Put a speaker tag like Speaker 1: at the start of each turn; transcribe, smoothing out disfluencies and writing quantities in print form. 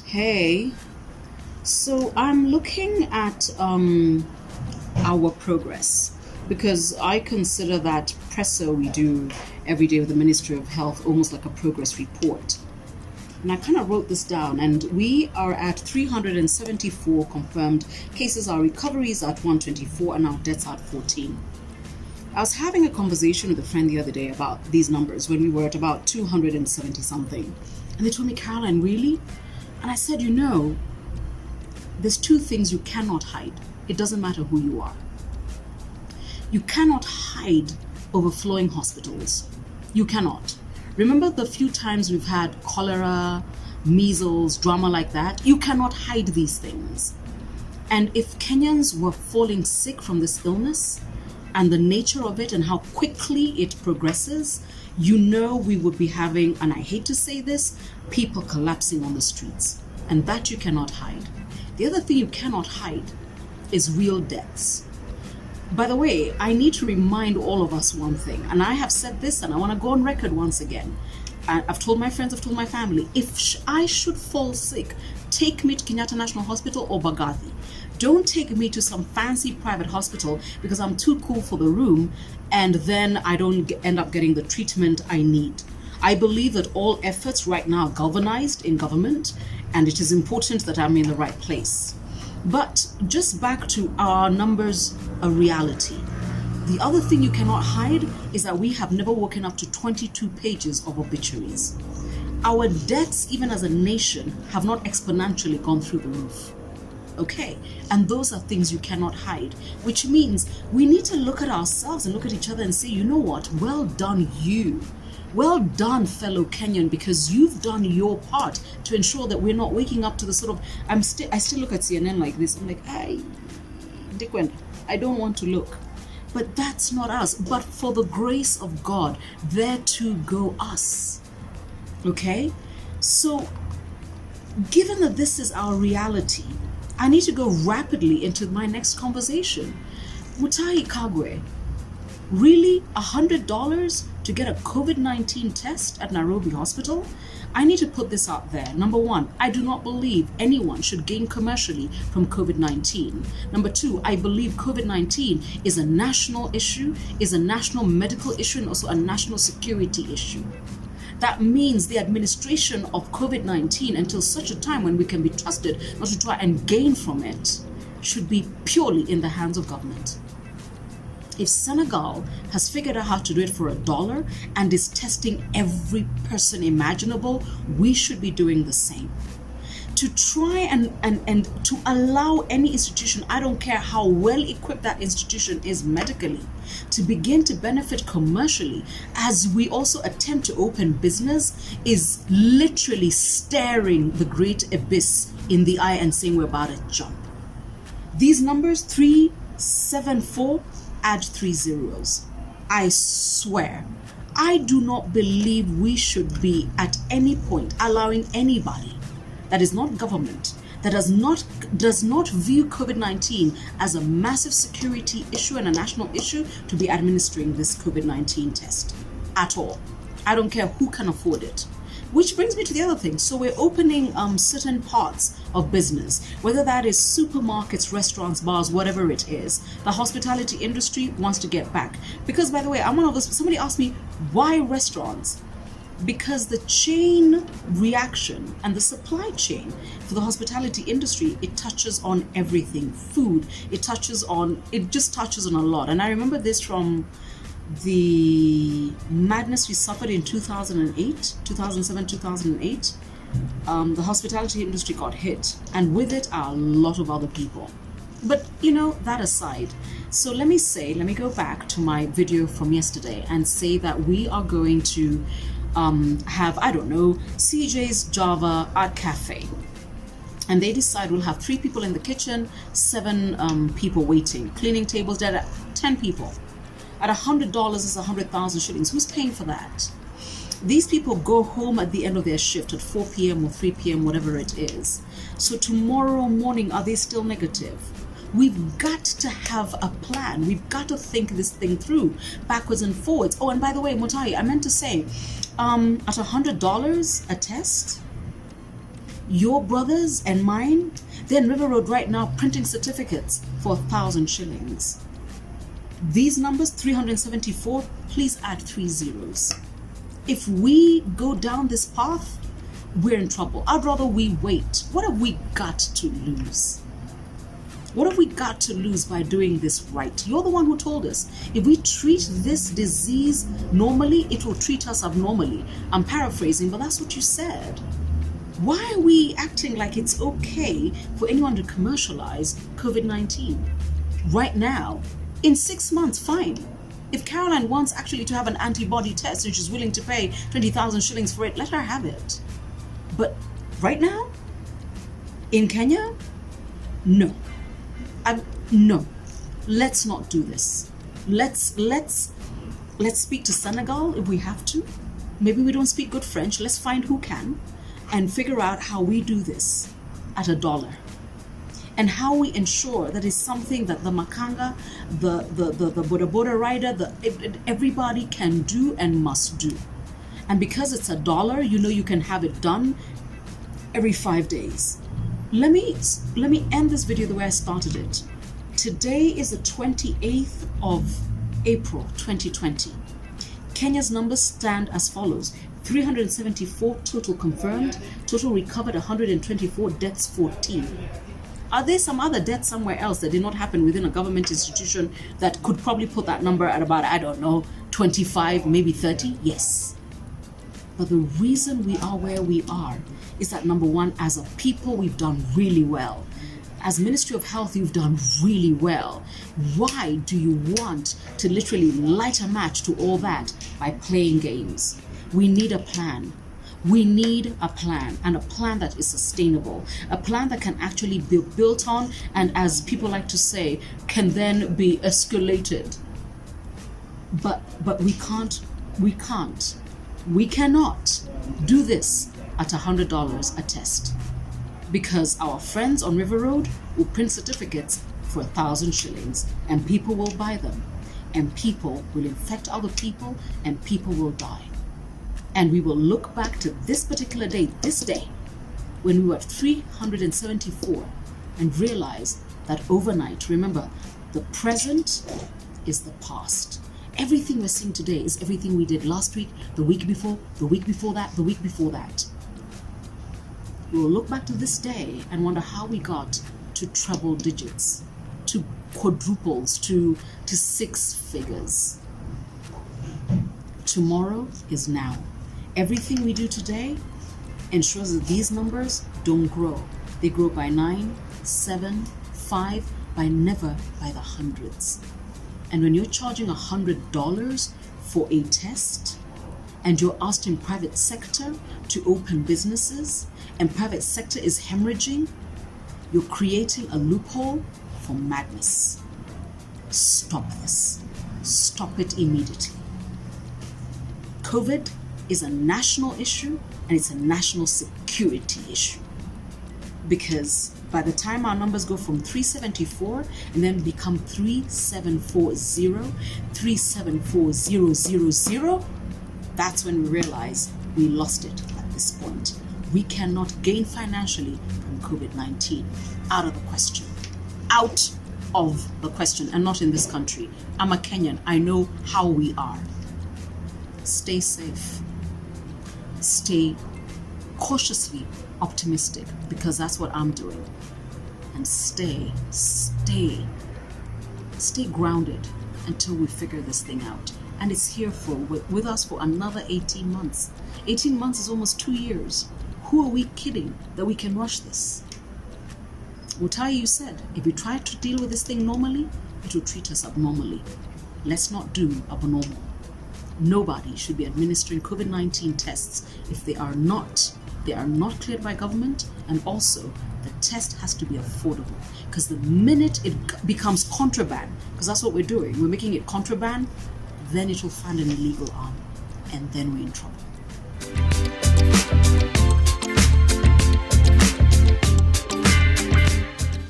Speaker 1: Hey, so I'm looking at our progress because I consider that presser we do every day with the Ministry of Health almost like a progress report. And I kind of wrote this down, and we are at 374 confirmed cases. Our recoveries at 124, and our deaths at 14. I was having a conversation with a friend the other day about these numbers when we were at about 270 something. And they told me, Caroline, really? And I said, there's two things you cannot hide. It doesn't matter who you are. You cannot hide overflowing hospitals. You cannot. Remember the few times we've had cholera, measles, drama like that? You cannot hide these things. And if Kenyans were falling sick from this illness and the nature of it and how quickly it progresses, we would be having, and I hate to say this, people collapsing on the streets. And that you cannot hide. The other thing you cannot hide is real deaths. By the way, I need to remind all of us one thing, and I have said this and I want to go on record once again. I've told my friends, I've told my family, if I should fall sick, take me to Kenyatta National Hospital or Bagathi. Don't take me to some fancy private hospital because I'm too cool for the room and then I don't end up getting the treatment I need. I believe that all efforts right now are galvanized in government, and it is important that I'm in the right place. But just back to our numbers, a reality. The other thing you cannot hide is that we have never woken up to 22 pages of obituaries. Our deaths, even as a nation, have not exponentially gone through the roof. Okay, and those are things you cannot hide, which means we need to look at ourselves and look at each other and say, you know what, well done you. Well done, fellow Kenyan, because you've done your part to ensure that we're not waking up to the sort of, I still look at CNN like this. I'm like, Dickwen, I don't want to look. But that's not us. But for the grace of God, there to go us. Okay? So, given that this is our reality, I need to go rapidly into my next conversation. Mutahi Kagwe, really $100 to get a COVID-19 test at Nairobi Hospital? I need to put this out there. Number one, I do not believe anyone should gain commercially from COVID-19. Number two, I believe COVID-19 is a national issue, is a national medical issue, and also a national security issue. That means the administration of COVID-19 until such a time when we can be trusted not to try and gain from it should be purely in the hands of government. If Senegal has figured out how to do it for $1 and is testing every person imaginable, we should be doing the same. To try and to allow any institution, I don't care how well equipped that institution is medically, to begin to benefit commercially as we also attempt to open business is literally staring the great abyss in the eye and saying we're about to jump. These numbers, 374, add 3 zeros. I swear, I do not believe we should be at any point allowing anybody that is not government, that does not view COVID-19 as a massive security issue and a national issue to be administering this COVID-19 test at all. I don't care who can afford it. Which brings me to the other thing. So we're opening certain parts of business, whether that is supermarkets, restaurants, bars, whatever it is. The hospitality industry wants to get back. Because, by the way, I'm one of those, somebody asked me, why restaurants? Because the chain reaction and the supply chain for the hospitality industry, it touches on everything. Food, it just touches on a lot. And I remember this from the madness we suffered in 2007, 2008. The hospitality industry got hit, and with it are a lot of other people. But that aside, so let me go back to my video from yesterday and say that we are going to have, CJ's Java Art Cafe. And they decide we'll have 3 people in the kitchen, 7 people waiting, cleaning tables, 10 people. At $100 is 100,000 shillings. Who's paying for that? These people go home at the end of their shift at 4 p.m. or 3 p.m., whatever it is. So tomorrow morning, are they still negative? We've got to have a plan. We've got to think this thing through backwards and forwards. Oh, and by the way, Mutai, I meant to say, at $100 a test, your brothers and mine, they're in River Road right now printing certificates for 1,000 shillings. These numbers, 374, please add 3 zeros. If we go down this path, we're in trouble. I'd rather we wait. What have we got to lose? What have we got to lose by doing this right? You're the one who told us, if we treat this disease normally, it will treat us abnormally. I'm paraphrasing, but that's what you said. Why are we acting like it's okay for anyone to commercialize COVID-19 right now? In 6 months, fine. If Caroline wants actually to have an antibody test and she's willing to pay 20,000 shillings for it, let her have it. But right now, in Kenya, no. No. Let's not do this. Let's speak to Senegal if we have to. Maybe we don't speak good French. Let's find who can and figure out how we do this at $1. And how we ensure that is something that the Makanga, the Boda rider, everybody can do and must do. And because it's $1, you can have it done every 5 days. Let me end this video the way I started it. Today is the 28th of April 2020. Kenya's numbers stand as follows: 374 total confirmed, total recovered 124, deaths 14. Are there some other deaths somewhere else that did not happen within a government institution that could probably put that number at about, I don't know, 25, maybe 30? Yes. But the reason we are where we are is that, number one, as a people, we've done really well. As Ministry of Health, you've done really well. Why do you want to literally light a match to all that by playing games? We need a plan. We need a plan, and a plan that is sustainable, a plan that can actually be built on, and as people like to say, can then be escalated. But we cannot do this at $100 a test, because our friends on River Road will print certificates for 1,000 shillings, and people will buy them, and people will infect other people, and people will die. And we will look back to this particular day, this day, when we were at 374, and realize that overnight, remember, the present is the past. Everything we're seeing today is everything we did last week, the week before, the week before that, the week before that. We will look back to this day and wonder how we got to treble digits, to quadruples, to 6 figures. Tomorrow is now. Everything we do today ensures that these numbers don't grow. They grow by 9, 7, 5, never by the hundreds. And when you're charging $100 for a test, and you're asked in private sector to open businesses, and private sector is hemorrhaging, you're creating a loophole for madness. Stop this. Stop it immediately. COVID is a national issue, and it's a national security issue. Because by the time our numbers go from 374 and then become 3740, 374000, that's when we realize we lost it at this point. We cannot gain financially from COVID-19. Out of the question. Out of the question, and not in this country. I'm a Kenyan. I know how we are. Stay safe. Stay cautiously optimistic, because that's what I'm doing. And stay grounded until we figure this thing out. And it's here with us for another 18 months. 18 months is almost 2 years. Who are we kidding that we can rush this? Mutai, you said, if we try to deal with this thing normally, it will treat us abnormally. Let's not do abnormal. Nobody should be administering COVID-19 tests if they are not cleared by government, and also the test has to be affordable, because the minute it becomes contraband, because that's what we're doing, we're making it contraband, then it will find an illegal arm, and then we're in trouble.